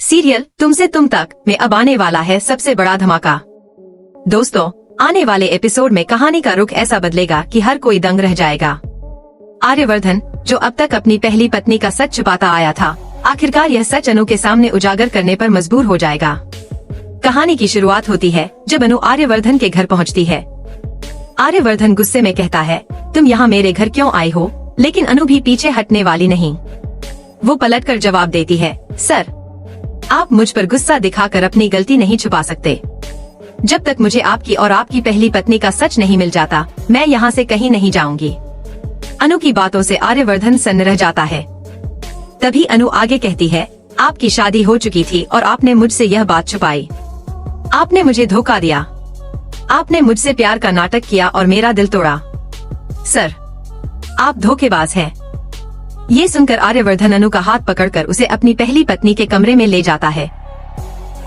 Serial तुमसे तुम तक में अब आने वाला है सबसे बड़ा धमाका। दोस्तों, आने वाले एपिसोड में कहानी का रुख ऐसा बदलेगा कि हर कोई दंग रह जाएगा। आर्यवर्धन, जो अब तक अपनी पहली पत्नी का सच छुपाता आया था, आखिरकार यह सच अनु के सामने उजागर करने पर मजबूर हो जाएगा। कहानी की शुरुआत होती है जब अनु आर्यवर्धन के घर पहुंचती है। आर्यवर्धन गुस्से में कहता है, तुम यहाँ मेरे घर क्यों आई हो? लेकिन अनु भी पीछे हटने वाली नहीं। वो पलटकर जवाब देती है, सर, आप मुझ पर गुस्सा दिखाकर अपनी गलती नहीं छुपा सकते। जब तक मुझे आपकी और आपकी पहली पत्नी का सच नहीं मिल जाता, मैं यहाँ से कहीं नहीं जाऊंगी। अनु की बातों से आर्यवर्धन सन्न रह जाता है। तभी अनु आगे कहती है, आपकी शादी हो चुकी थी और आपने मुझसे यह बात छुपाई। आपने मुझे धोखा दिया। आपने मुझसे प्यार का नाटक किया और मेरा दिल तोड़ा। सर, आप धोखेबाज हैं। ये सुनकर आर्यवर्धन अनु का हाथ पकड़कर उसे अपनी पहली पत्नी के कमरे में ले जाता है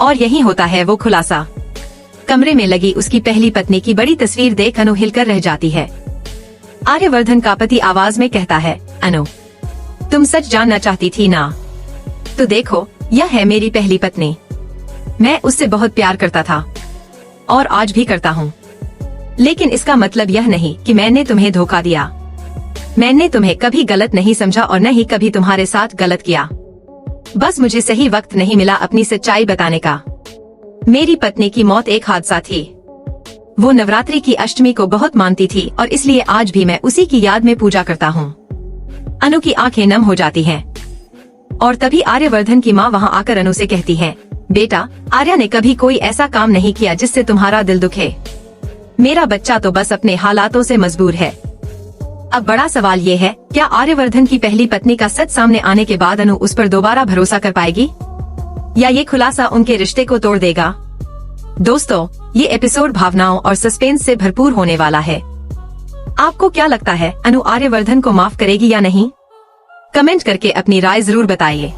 और यही होता है वो खुलासा। कमरे में लगी उसकी पहली पत्नी की बड़ी तस्वीर देख अनु हिलकर रह जाती है। आर्यवर्धन का पति आवाज में कहता है, अनु, तुम सच जानना चाहती थी ना? तो देखो, यह है मेरी पहली पत्नी। मैं उससे बहुत प्यार करता था और आज भी करता हूँ। लेकिन इसका मतलब यह नहीं कि मैंने तुम्हें धोखा दिया। मैंने तुम्हें कभी गलत नहीं समझा और न ही कभी तुम्हारे साथ गलत किया। बस मुझे सही वक्त नहीं मिला अपनी सच्चाई बताने का। मेरी पत्नी की मौत एक हादसा थी। वो नवरात्रि की अष्टमी को बहुत मानती थी और इसलिए आज भी मैं उसी की याद में पूजा करता हूँ। अनु की आंखें नम हो जाती हैं और तभी आर्यवर्धन की माँ वहाँ आकर अनु से कहती है, बेटा, आर्या ने कभी कोई ऐसा काम नहीं किया जिससे तुम्हारा दिल दुखे। मेरा बच्चा तो बस अपने हालातों से मजबूर है। अब बड़ा सवाल ये है, क्या आर्यवर्धन की पहली पत्नी का सच सामने आने के बाद अनु उस पर दोबारा भरोसा कर पाएगी या ये खुलासा उनके रिश्ते को तोड़ देगा? दोस्तों, ये एपिसोड भावनाओं और सस्पेंस से भरपूर होने वाला है। आपको क्या लगता है, अनु आर्यवर्धन को माफ करेगी या नहीं? कमेंट करके अपनी राय जरूर बताइए।